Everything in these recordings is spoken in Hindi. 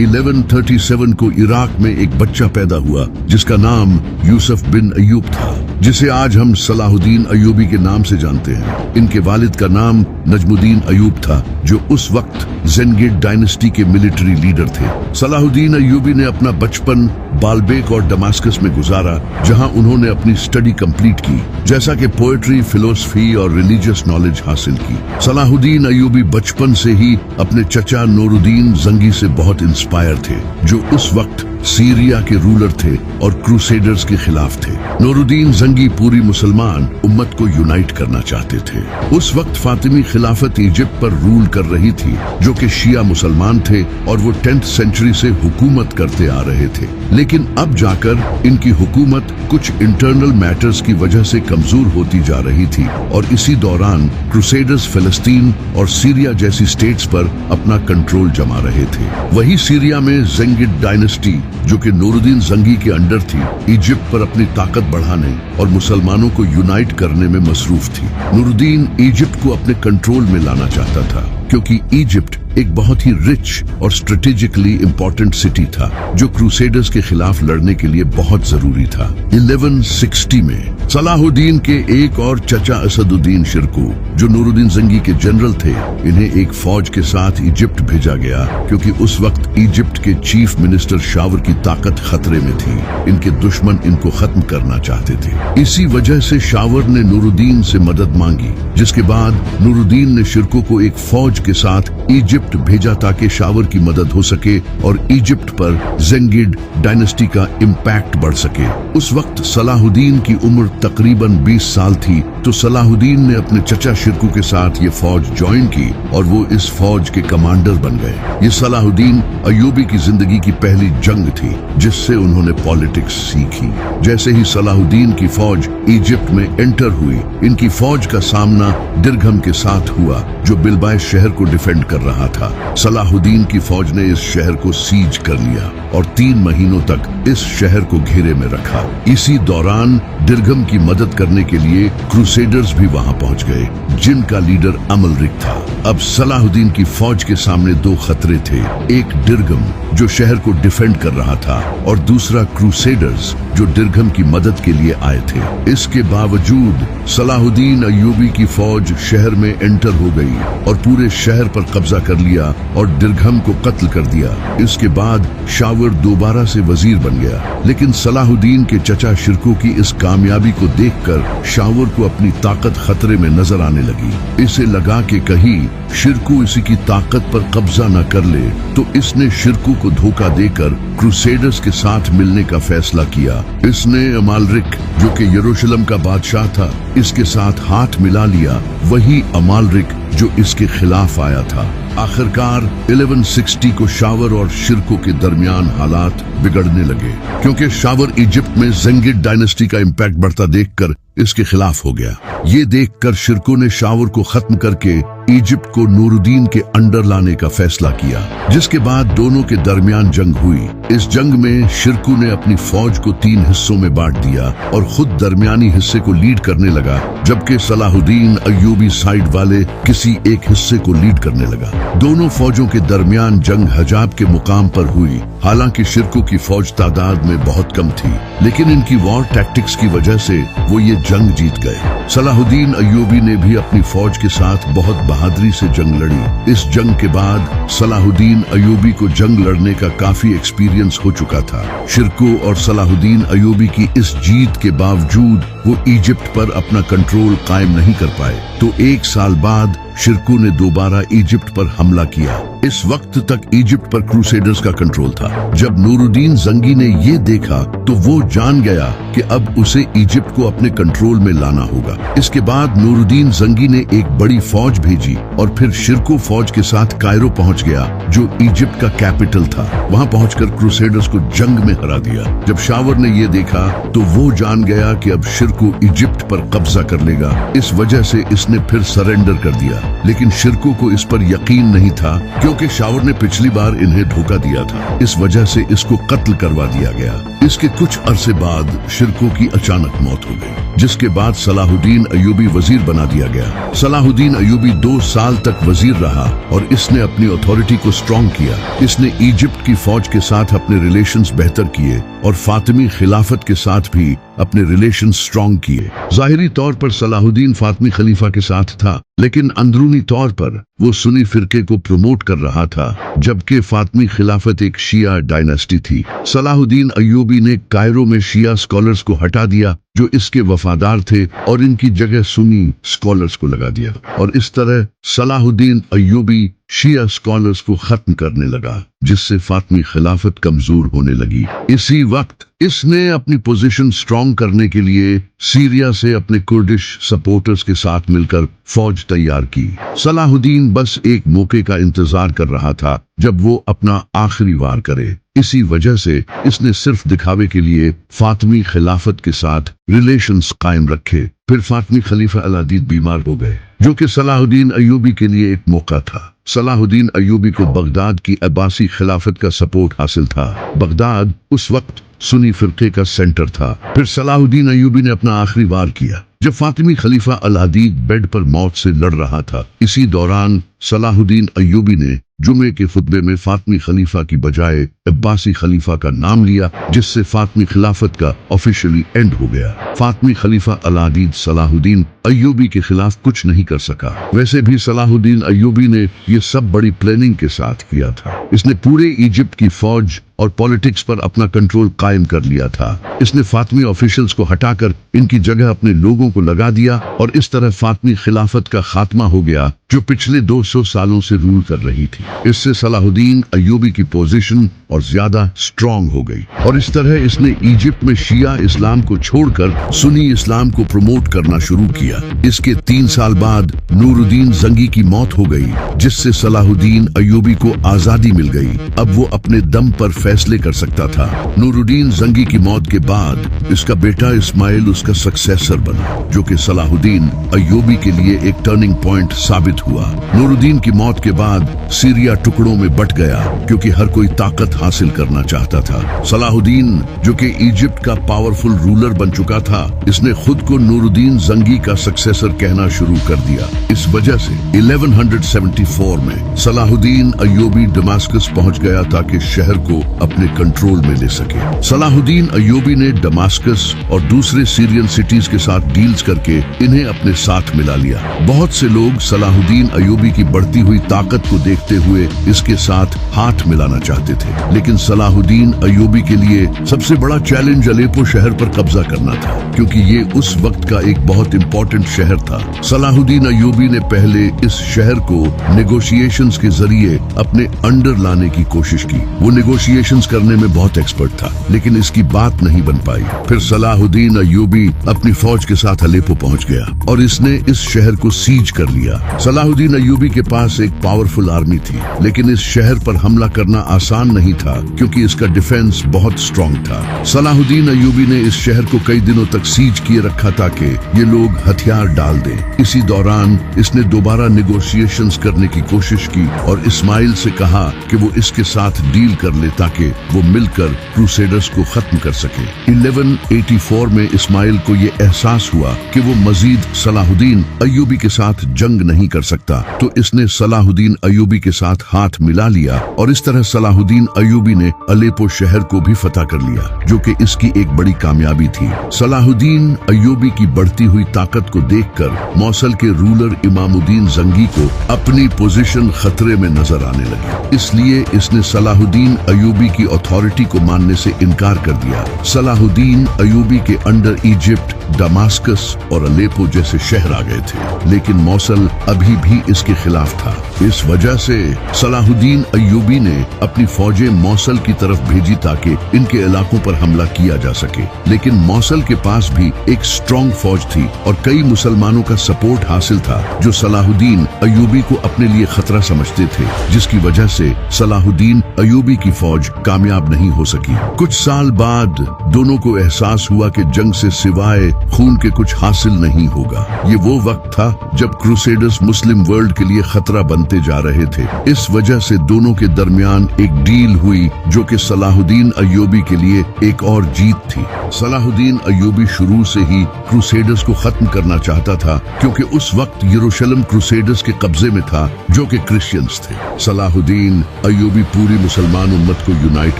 1137 को इराक में एक बच्चा पैदा हुआ जिसका नाम यूसुफ बिन अयूब था, जिसे आज हम सलाहुद्दीन अयूबी के नाम से जानते हैं। इनके वालिद का नाम नजमुद्दीन अयूब था, जो उस वक्त ज़ेंगिड डायनेस्टी के मिलिट्री लीडर थे। सलाहुद्दीन अयूबी ने अपना बचपन बाल्बेक और दमास्कस में गुजारा, जहां उन्होंने अपनी स्टडी कंप्लीट की, जैसा कि पोएट्री, फिलोसफी और रिलीजियस नॉलेज हासिल की। सलाहुद्दीन अयूबी बचपन से ही अपने चचा नूरुद्दीन जंगी से बहुत इंस्पायर थे, जो उस वक्त सीरिया के रूलर थे और क्रूसेडर्स के खिलाफ थे। नूरुद्दीन जंगी पूरी मुसलमान उम्मत को यूनाइट करना चाहते थे। उस वक्त फातिमी खिलाफत इजिप्ट पर रूल कर रही थी, जो कि शिया मुसलमान थे और वो 10th सेंचुरी से हुकूमत करते आ रहे थे। लेकिन अब जाकर इनकी हुकूमत कुछ इंटरनल मैटर्स की वजह से कमजोर होती जा रही थी और इसी दौरान क्रूसेडर्स फिलिस्तीन और सीरिया जैसी स्टेट्स पर अपना कंट्रोल जमा रहे थे। वही सीरिया में ज़ेंगिड डायनेस्टी, जो कि नूरुद्दीन जंगी के अंडर थी, इजिप्ट पर अपनी ताकत बढ़ाने और मुसलमानों को यूनाइट करने में मसरूफ थी। नूरुद्दीन इजिप्ट को अपने कंट्रोल में लाना चाहता था, क्योंकि इजिप्ट एक बहुत ही रिच और स्ट्रेटेजिकली इंपॉर्टेंट सिटी था, जो क्रूसेडर्स के खिलाफ लड़ने के लिए बहुत जरूरी था। 1160 में सलाहुद्दीन के एक और चचा असदुद्दीन शिरकू, जो नूरुद्दीन जंगी के जनरल थे, इन्हें एक फौज के साथ इजिप्ट भेजा गया, क्योंकि उस वक्त इजिप्ट के चीफ मिनिस्टर शावर की ताकत खतरे में थी। इनके दुश्मन इनको खत्म करना चाहते थे। इसी वजह से शावर ने नूरुद्दीन से मदद मांगी, जिसके बाद नूरुद्दीन ने शिरकू को एक फौज के साथ इजिप्ट भेजा ताकि शावर की मदद हो सके और इजिप्ट पर ज़ेंगिड डायनेस्टी का इम्पैक्ट बढ़ सके। उस वक्त सलाहुद्दीन की उम्र तकरीबन 20 साल थी, तो सलाहुद्दीन ने अपने चचा शिरकू के साथ ये फौज ज्वाइन की और वो इस फौज के कमांडर बन गए। ये सलाहुद्दीन अयूबी की जिंदगी की पहली जंग थी, जिससे उन्होंने पॉलिटिक्स सीखी। जैसे ही सलाहुद्दीन की फौज इजिप्ट में एंटर हुई, इनकी फौज का सामना दिरघम के साथ हुआ, जो बिलबाइस शहर को डिफेंड कर रहा था। सलाहुद्दीन की फौज ने इस शहर को सीज कर लिया और 3 महीनों तक इस शहर को घेरे में रखा। इसी दौरान दिरघम की मदद करने के लिए क्रूसेडर्स भी वहां पहुंच गए, जिनका लीडर अमलरिक था। अब सलाहुद्दीन की फौज के सामने 2 खतरे थे, एक दिरघम जो शहर को डिफेंड कर रहा था और दूसरा क्रूसेडर्स जो दिरघम की मदद के लिए आए थे। इसके बावजूद सलाहुद्दीन अयूबी की फौज शहर में एंटर हो गई और पूरे शहर पर कब्जा कर लिया और दिरघम को कत्ल कर दिया। इसके बाद शावर दोबारा से वजीर बन गया, लेकिन सलाहुद्दीन के चचा शिरकू की इस कामयाबी को देखकर शावर को अपनी ताकत खतरे में नजर आने लगी। इसे लगा कि कहीं शिरकू इसी की ताकत पर कब्जा न कर ले, तो इसने शिरकू को धोखा देकर क्रूसेडर्स के साथ मिलने का फैसला किया। इसने अमालरिक, जो कि यरूशलेम का बादशाह था, इसके साथ हाथ मिला लिया, वही अमालरिक जो इसके खिलाफ आया था। आखिरकार 1160 को शावर और शिरकू के दरमियान हालात बिगड़ने लगे, क्योंकि शावर इजिप्ट में ज़ेंगिड डायनेस्टी का इम्पैक्ट बढ़ता देखकर इसके खिलाफ हो गया। ये देखकर शिरकू ने शावर को खत्म करके इजिप्ट को नूरुद्दीन के अंडर लाने का फैसला किया, जिसके बाद दोनों के दरमियान जंग हुई। इस जंग में शिरकू ने अपनी फौज को 3 हिस्सों में बांट दिया और खुद दरमियानी हिस्से को लीड करने लगा, जबकि सलाहुद्दीन अयूबी साइड वाले किसी एक हिस्से को लीड करने लगा। दोनों फौजों के दरमियान जंग हजाब के मुकाम पर हुई। हालांकि शिरकू की फौज तादाद में बहुत कम थी, लेकिन इनकी वॉर टैक्टिक्स की वजह से वो ये जंग जीत गए। सलाहुद्दीन अयूबी ने भी अपनी फौज के साथ बहुत बहादुरी से जंग लड़ी। इस जंग के बाद सलाहुद्दीन अयूबी को जंग लड़ने का काफी एक्सपीरियंस हो चुका था। शिरकू और सलाहुद्दीन अयूबी की इस जीत के बावजूद वो इजिप्ट पर अपना कंट्रोल कायम नहीं कर पाए, तो 1 साल बाद शिरकू ने दोबारा इजिप्ट पर हमला किया। इस वक्त तक इजिप्ट पर क्रूसेडर्स का कंट्रोल था। जब नूरुद्दीन जंगी ने ये देखा, तो वो जान गया कि अब उसे इजिप्ट को अपने कंट्रोल में लाना होगा। इसके बाद नूरुद्दीन जंगी ने एक बड़ी फौज भेजी और फिर शिरकू फौज के साथ कायरो पहुंच गया, जो इजिप्ट का कैपिटल था। वहां पहुंचकर क्रूसेडर्स को जंग में हरा दिया। जब शावर ने ये देखा, तो वो जान गया कि अब शिरकू शिरको इजिप्ट पर कब्जा कर लेगा। इस वजह से इसने फिर सरेंडर कर दिया, लेकिन शिरको को इस पर यकीन नहीं था क्योंकि शावर ने पिछली बार इन्हें धोखा दिया था। इस वजह से इसको कत्ल करवा दिया गया। इसके कुछ अरसे बाद शिरको की अचानक मौत हो गई, जिसके बाद सलाहुद्दीन अय्यूबी वजीर बना दिया गया। सलाहुद्दीन अय्यूबी 2 साल तक वजीर रहा और इसने अपनी अथॉरिटी को स्ट्रॉन्ग किया। इसने इजिप्ट की फौज के साथ अपने रिलेशंस बेहतर किए और फातिमी खिलाफत के साथ भी अपने रिलेशन स्ट्रॉन्ग किए। जाहिरी तौर पर सलाहुद्दीन फातिमी खलीफा के साथ था, लेकिन अंदरूनी तौर पर वो सुन्नी फिरके को प्रमोट कर रहा था, जबकि फातिमी खिलाफत एक शिया डायनेस्टी थी। सलाहुद्दीन अय्यूबी ने कायरो में शिया स्कॉलर्स को हटा दिया जो इसके वफादार थे और इनकी जगह सुन्नी स्कॉलर्स को लगा दिया, और इस तरह सलाहुद्दीन अय्यूबी शिया स्कॉलर्स को खत्म करने लगा, जिससे फातिमी खिलाफत कमजोर होने लगी। इसी वक्त इसने अपनी पोजीशन स्ट्रॉन्ग करने के लिए सीरिया से अपने कुर्दिश सपोर्टर्स के साथ मिलकर फौज तैयार की। सलाहुद्दीन बस एक मौके का इंतजार कर रहा था जब वो अपना आखिरी वार करे। इसी वजह से इसने सिर्फ दिखावे के लिए फातिमी खिलाफत के साथ रिलेशंस कायम रखे। फिर फातिमी खलीफा अलादीन बीमार हो गए, जो कि सलाहुद्दीन अय्यूबी के लिए एक मौका था। सलाहुद्दीन अय्यूबी को बगदाद की अब्बासी खिलाफत का सपोर्ट हासिल था। बगदाद उस वक्त सुन्नी फिरके का सेंटर था। फिर सलाहुद्दीन अय्यूबी ने अपना आखिरी वार किया जब फातिमी खलीफा अलादीन बेड पर मौत से लड़ रहा था। इसी दौरान सलाहुद्दीन अय्यूबी ने जुमे के खुतबे में फातिमी खलीफा की बजाय अब्बासी खलीफा का नाम लिया, जिससे फातिमी खिलाफत का ऑफिशियली एंड हो गया। फातिमी खलीफा अलादीन सलाहुद्दीन अय्यूबी के खिलाफ कुछ नहीं कर सका। वैसे भी सलाहुद्दीन अय्यूबी ने ये सब बड़ी प्लानिंग के साथ किया था। इसने पूरे इजिप्ट की फौज और पॉलिटिक्स पर अपना कंट्रोल कायम कर लिया था। इसने फातिमी ऑफिशियल्स को हटाकर इनकी जगह अपने लोगों को लगा दिया और इस तरह फातिमी खिलाफत का खात्मा हो गया, जो पिछले 200 सालों से रूल कर रही थी। इससे सलाहुद्दीन अय्यूबी की पोजीशन और ज्यादा स्ट्रॉन्ग हो गई, और इस तरह इसने इजिप्ट में शिया इस्लाम को छोड़कर सुन्नी इस्लाम को प्रमोट करना शुरू किया। इसके 3 साल बाद नूरुद्दीन जंगी की मौत हो गई, जिससे सलाहुद्दीन अय्यूबी को आजादी मिल गई। अब वो अपने दम पर फैसले कर सकता था। नूरुद्दीन जंगी की मौत के बाद इसका बेटा इस्माइल उसका सक्सेसर बना, जो कि सलाहुद्दीन अय्यूबी के लिए एक टर्निंग पॉइंट साबित हुआ। नूरुद्दीन की मौत के बाद सीरिया टुकड़ों में बट गया, क्योंकि हर कोई ताकत हासिल करना चाहता था। सलाहुद्दीन, जो कि इजिप्ट का पावरफुल रूलर बन चुका था, इसने खुद को नूरुद्दीन जंगी का सक्सेसर कहना शुरू कर दिया। इस वजह से 1174 में सलाहुद्दीन अय्यूबी दमास्कस पहुंच गया ताकि शहर को अपने कंट्रोल में ले सके। सलाहुद्दीन अय्यूबी ने दमास्कस और दूसरे सीरियन सिटीज के साथ डील्स करके इन्हें अपने साथ मिला लिया। बहुत से लोग सलाहुद्दीन अय्यूबी की बढ़ती हुई ताकत को देखते हुए इसके साथ हाथ मिलाना चाहते थे, लेकिन सलाहुद्दीन अय्यूबी के लिए सबसे बड़ा चैलेंज अलेपो शहर पर कब्जा करना था, क्योंकि ये उस वक्त का एक बहुत इंपॉर्टेंट शहर था। सलाहुद्दीन अय्यूबी ने पहले इस शहर को नेगोशिएशंस के जरिए अपने अंडर लाने की कोशिश की। वो नेगोशिएशंस करने में बहुत एक्सपर्ट था, लेकिन इसकी बात नहीं बन पाई। फिर सलाहुद्दीन अय्यूबी अपनी फौज के साथ अलेपो पहुंच गया और इसने इस शहर को सीज कर लिया। सलाहुद्दीन अय्यूबी के पास एक पावरफुल आर्मी थी, लेकिन इस शहर पर हमला करना आसान नहीं था, क्योंकि इसका डिफेंस बहुत स्ट्रॉन्ग था। सलाहुद्दीन अय्यूबी ने इस शहर को कई दिनों तक सीज किए रखा ताकि ये लोग हथियार डाल दें। इसी दौरान इसने दोबारा नेगोशिएशंस करने की कोशिश की और इस्माइल से कहा कि वो इसके साथ डील कर ले ताकि वो मिलकर क्रूसेडर्स को खत्म कर सके। 1184 में इस्माइल को ये एहसास हुआ कि वो मजीद सलाहुद्दीन अय्यूबी के साथ जंग नहीं कर सकता, तो इसने सलाहुद्दीन अय्यूबी के साथ हाथ मिला लिया और इस तरह सलाहुद्दीन अय्यूबी ने अलेपो शहर को भी फतह कर लिया, जो कि इसकी एक बड़ी कामयाबी थी। सलाहुद्दीन अय्यूबी की बढ़ती हुई ताकत को देखकर मौसल के रूलर इमामुद्दीन जंगी को अपनी पोजीशन खतरे में नजर आने लगी, इसलिए इसने सलाहुद्दीन अय्यूबी की अथॉरिटी को मानने से इनकार कर दिया। सलाहुद्दीन अय्यूबी के अंडर इजिप्ट, दमास्कस और अलेपो जैसे शहर आ गए थे, लेकिन मौसल अभी भी इसके खिलाफ था। इस वजह से सलाहुद्दीन अय्यूबी ने अपनी फौजें उन्हें मौसल की तरफ भेजी ताकि इनके इलाकों पर हमला किया जा सके। लेकिन मौसल के पास भी एक स्ट्रॉन्ग फौज थी और कई मुसलमानों का सपोर्ट हासिल था जो सलाहुद्दीन अय्यूबी को अपने लिए खतरा समझते थे, जिसकी वजह से सलाहुद्दीन अय्यूबी की फौज कामयाब नहीं हो सकी। कुछ साल बाद दोनों को एहसास हुआ कि जंग से सिवाय खून के कुछ हासिल नहीं होगा। ये वो वक्त था जब क्रूसेडर्स मुस्लिम वर्ल्ड के लिए खतरा बनते जा रहे थे। इस वजह से दोनों के दरमियान एक डील हुई जो कि सलाहुद्दीन अय्यूबी के लिए एक और जीत थी। सलाहुद्दीन अय्यूबी शुरू से ही क्रूसेडर्स को खत्म करना चाहता था क्योंकि उस वक्त यरूशलेम क्रूसेडर्स के कब्जे में था जो कि क्रिश्चियंस थे। सलाहुद्दीन अय्यूबी पूरी मुसलमान उम्मत को यूनाइट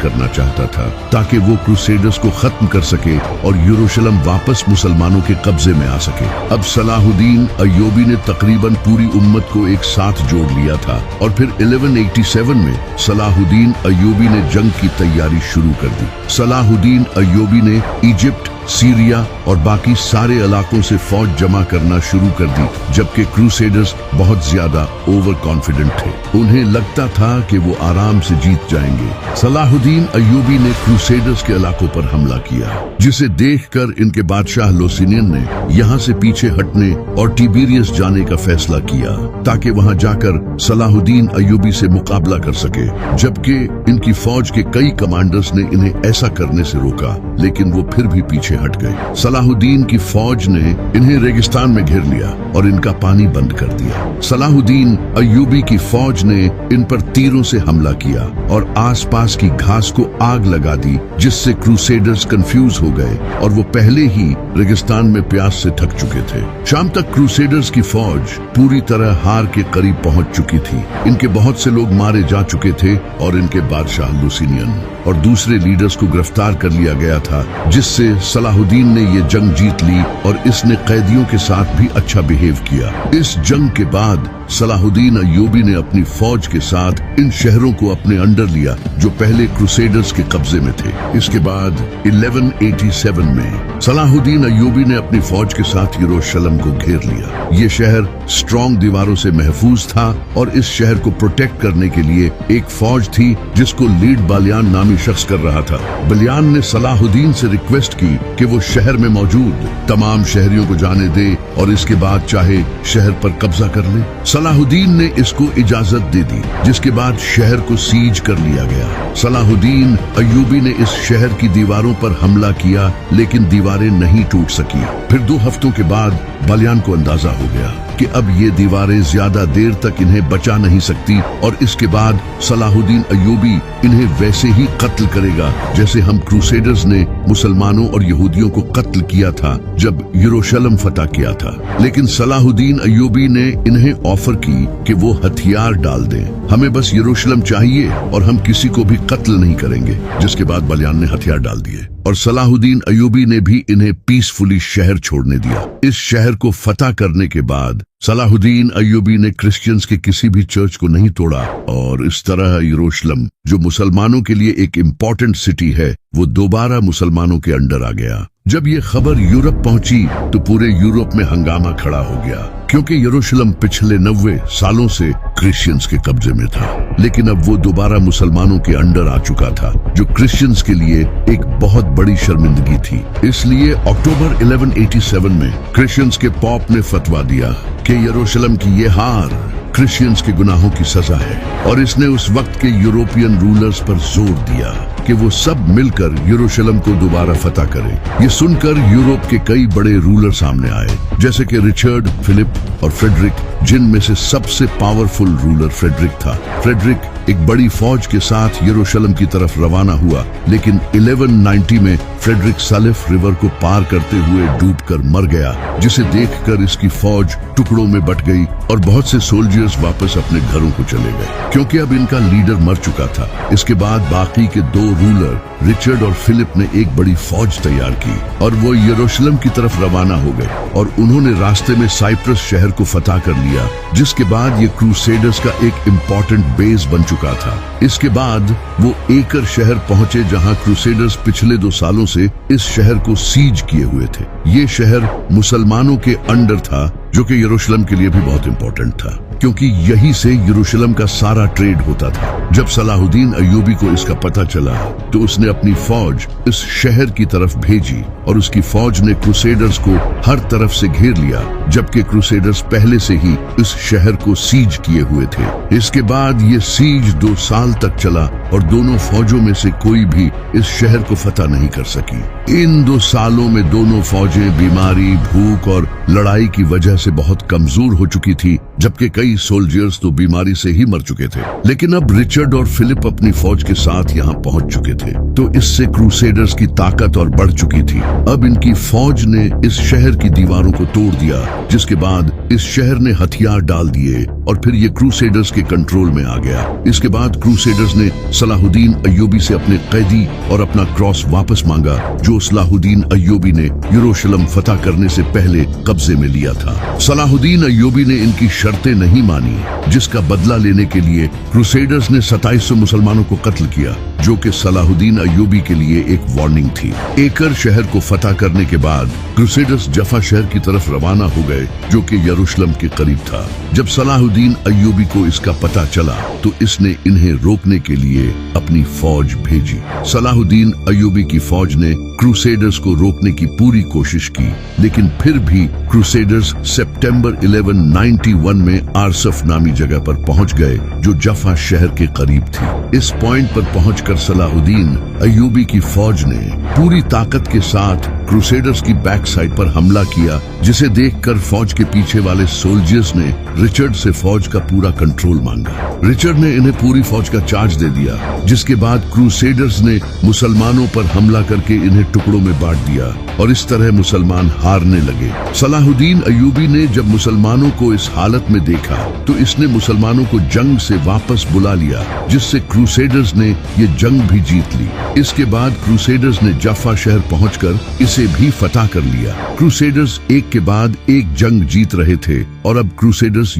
करना चाहता था ताकि वो क्रूसेडर्स को खत्म कर सके और यरूशलेम वापस मुसलमानों के कब्जे में आ सके। अब सलाहुद्दीन अय्यूबी ने तकरीबन पूरी उम्मत को एक साथ जोड़ लिया था और फिर 1187 में सलाहुद्दीन अय्यूबी ने जंग की तैयारी शुरू कर दी। सलाहुद्दीन अय्यूबी ने इजिप्ट, सीरिया और बाकी सारे इलाकों से फौज जमा करना शुरू कर दी, जबकि क्रूसेडर्स बहुत ज्यादा ओवर कॉन्फिडेंट थे। उन्हें लगता था कि वो आराम से जीत जाएंगे। सलाहुद्दीन अय्यूबी ने क्रूसेडर्स के इलाकों पर हमला किया, जिसे देखकर इनके बादशाह लोसिनियन ने यहाँ से पीछे हटने और टिबेरियस जाने का फैसला किया ताकि वहाँ जाकर सलाहुद्दीन अय्यूबी से मुकाबला कर सके। जबकि इनकी फौज के कई कमांडर्स ने इन्हें ऐसा करने से रोका, लेकिन वो फिर भी पीछे हट गए। सलाहुद्दीन की फौज ने इन्हें रेगिस्तान में घेर लिया और इनका पानी बंद कर दिया। सलाहुद्दीन अय्यूबी की फौज ने इन पर तीरों से हमला किया और आसपास की घास को आग लगा दी, जिससे क्रूसेडर्स कंफ्यूज हो गए और वो पहले ही रेगिस्तान में प्यास से थक चुके थे। शाम तक क्रूसेडर्स की फौज पूरी तरह हार के करीब पहुंच चुकी थी। इनके बहुत से लोग मारे जा चुके थे और इनके बादशाह लुसिनियन और दूसरे लीडर्स को गिरफ्तार कर लिया गया था, जिससे सलाहुद्दीन ने ये जंग जीत ली और इसने कैदियों के साथ भी अच्छा बिहेव किया। इस जंग के बाद सलाहुद्दीन अय्यूबी ने अपनी फौज के साथ इन शहरों को अपने अंडर लिया जो पहले क्रूसेडर्स के कब्जे में थे। इसके बाद 1187 में सलाहुद्दीन अय्यूबी ने अपनी फौज के साथ यरूशलेम को घेर लिया। ये शहर स्ट्रॉन्ग दीवारों से महफूज था और इस शहर को प्रोटेक्ट करने के लिए एक फौज थी जिसको लीड बालियान नामी शख्स कर रहा था। बालियान ने सलाहुद्दीन से रिक्वेस्ट की कि वो शहर में मौजूद तमाम शहरियों को जाने दे और इसके बाद चाहे शहर पर कब्जा कर ले। सलाहुद्दीन ने इसको इजाजत दे दी, जिसके बाद शहर को सीज कर लिया गया। सलाहुद्दीन अय्यूबी ने इस शहर की दीवारों पर हमला किया, लेकिन दीवारें नहीं टूट सकी। फिर 2 हफ्तों के बाद बालियान को अंदाजा हो गया कि अब ये दीवारें ज्यादा देर तक इन्हें बचा नहीं सकती और इसके बाद सलाहुद्दीन अय्यूबी इन्हें वैसे ही कत्ल करेगा जैसे हम क्रूसेडर्स ने मुसलमानों और यहूदियों को कत्ल किया था जब यरूशलेम फतह किया था। लेकिन सलाहुद्दीन अय्यूबी ने इन्हें ऑफर की कि वो हथियार डाल दें, हमें बस यरूशलेम चाहिए और हम किसी को भी कत्ल नहीं करेंगे। जिसके बाद बालियान ने हथियार डाल दिए और सलाहुद्दीन अय्यूबी ने भी इन्हें पीसफुली शहर छोड़ने दिया। इस शहर को फतह करने के बाद सलाहुद्दीन अय्यूबी ने क्रिश्चियंस के किसी भी चर्च को नहीं तोड़ा और इस तरह यरूशलेम, जो मुसलमानों के लिए एक इम्पोर्टेंट सिटी है, वो दोबारा मुसलमानों के अंडर आ गया। जब ये खबर यूरोप पहुंची तो पूरे यूरोप में हंगामा खड़ा हो गया, क्योंकि यरूशलेम पिछले 90 सालों से क्रिश्चियंस के कब्जे में था, लेकिन अब वो दोबारा मुसलमानों के अंडर आ चुका था, जो क्रिश्चियंस के लिए एक बहुत बड़ी शर्मिंदगी थी। इसलिए अक्टूबर 1187 में क्रिश्चियंस के पॉप ने फतवा दिया कि यरूशलेम की ये हार क्रिश्चियंस के गुनाहों की सजा है और इसने उस वक्त के यूरोपियन रूलर्स पर जोर दिया कि वो सब मिलकर यरूशलेम को दोबारा फतह करें। ये सुनकर यूरोप के कई बड़े रूलर सामने आए, जैसे कि रिचर्ड, फिलिप और फ्रेडरिक, जिनमें से सबसे पावरफुल रूलर फ्रेडरिक था। फ्रेडरिक एक बड़ी फौज के साथ यरूशलेम की तरफ रवाना हुआ, लेकिन 1190 में फ्रेडरिक सालिफ रिवर को पार करते हुए डूबकर मर गया, जिसे देखकर इसकी फौज टुकड़ों में बट गई और बहुत से सोल्जर्स वापस अपने घरों को चले गए, क्योंकि अब इनका लीडर मर चुका था। इसके बाद बाकी के 2 रूलर रिचर्ड और फिलिप ने एक बड़ी फौज तैयार की और वो यरूशलेम की तरफ रवाना हो गए और उन्होंने रास्ते में साइप्रस शहर को फतह कर लिया, जिसके बाद ये क्रूसेडर्स का एक इम्पोर्टेंट बेस बन चुका था। इसके बाद वो एकर शहर पहुंचे, जहां क्रूसेडर्स पिछले 2 सालों से इस शहर को सीज किए हुए थे। ये शहर मुसलमानों के अंडर था, जो कि यरूशलेम के लिए भी बहुत इम्पोर्टेंट था। क्योंकि यही से यरूशलेम का सारा ट्रेड होता था। जब सलाहुद्दीन अय्यूबी को इसका पता चला तो उसने अपनी फौज इस शहर की तरफ भेजी और उसकी फौज ने क्रूसेडर्स को हर तरफ से घेर लिया, जबकि क्रूसेडर्स पहले से ही इस शहर को सीज किए हुए थे। इसके बाद ये सीज 2 साल तक चला और दोनों फौजों में से कोई भी इस शहर को फतह नहीं कर सकी। इन 2 सालों में दोनों फौजें बीमारी, भूख और लड़ाई की वजह से बहुत कमजोर हो चुकी थी, जबकि कई सोल्जर्स तो बीमारी से ही मर चुके थे। लेकिन अब रिचर्ड और फिलिप अपनी फौज के साथ यहाँ पहुंच चुके थे, तो इससे क्रूसेडर्स की ताकत और बढ़ चुकी थी। अब इनकी फौज ने इस शहर की दीवारों को तोड़ दिया, जिसके बाद इस शहर ने हथियार डाल दिए और फिर ये क्रूसेडर्स के कंट्रोल में आ गया। इसके बाद क्रूसेडर्स ने सलाहुद्दीन अय्यूबी से अपने कैदी और अपना क्रॉस वापस मांगा, जो सलाहुद्दीन अय्यूबी ने यरूशलेम फतह करने से पहले कब्जे में लिया था। सलाहुद्दीन अय्यूबी ने इनकी शर्तें नहीं मानी, जिसका बदला लेने के लिए क्रूसेडर्स ने 2700 मुसलमानों को कत्ल किया, जो कि सलाहुद्दीन अय्यूबी के लिए एक वार्निंग थी। एकर शहर को फतह करने के बाद क्रूसेडर्स जफा शहर की तरफ रवाना हो गए, जो कि यरूशलेम के करीब था। जब सलाहुद्दीन अय्यूबी को इसका पता चला तो इसने इन्हें रोकने के लिए अपनी फौज भेजी। सलाहुद्दीन अय्यूबी की फौज ने क्रूसेडर्स को रोकने की पूरी कोशिश की, लेकिन फिर भी क्रूसेडर्स सितंबर 1191 में आरसफ नामी जगह पर पहुंच गए, जो जफा शहर के करीब थी। इस पॉइंट पर पहुंचकर सलाहुद्दीन अय्यूबी की फौज ने पूरी ताकत के साथ क्रूसेडर्स की बैक साइड पर हमला किया, जिसे देखकर फौज के पीछे वाले सोल्जर्स ने रिचर्ड से फौज का पूरा कंट्रोल मांगा। रिचर्ड ने इन्हें पूरी फौज का चार्ज दे दिया, जिसके बाद क्रूसेडर्स ने मुसलमानों पर हमला करके इन्हें टुकड़ों में बांट दिया और इस तरह मुसलमान हारने लगे। सलाहुद्दीन अय्यूबी ने जब मुसलमानों को इस हालत में देखा तो इसने मुसलमानों को जंग से वापस बुला लिया, जिससे क्रूसेडर्स ने ये जंग भी जीत ली। इसके बाद क्रूसेडर्स ने जफा शहर पहुंचकर इसे भी फतह कर लिया। क्रूसेडर्स एक के बाद एक जंग जीत रहे थे और अब क्रूसेडर्स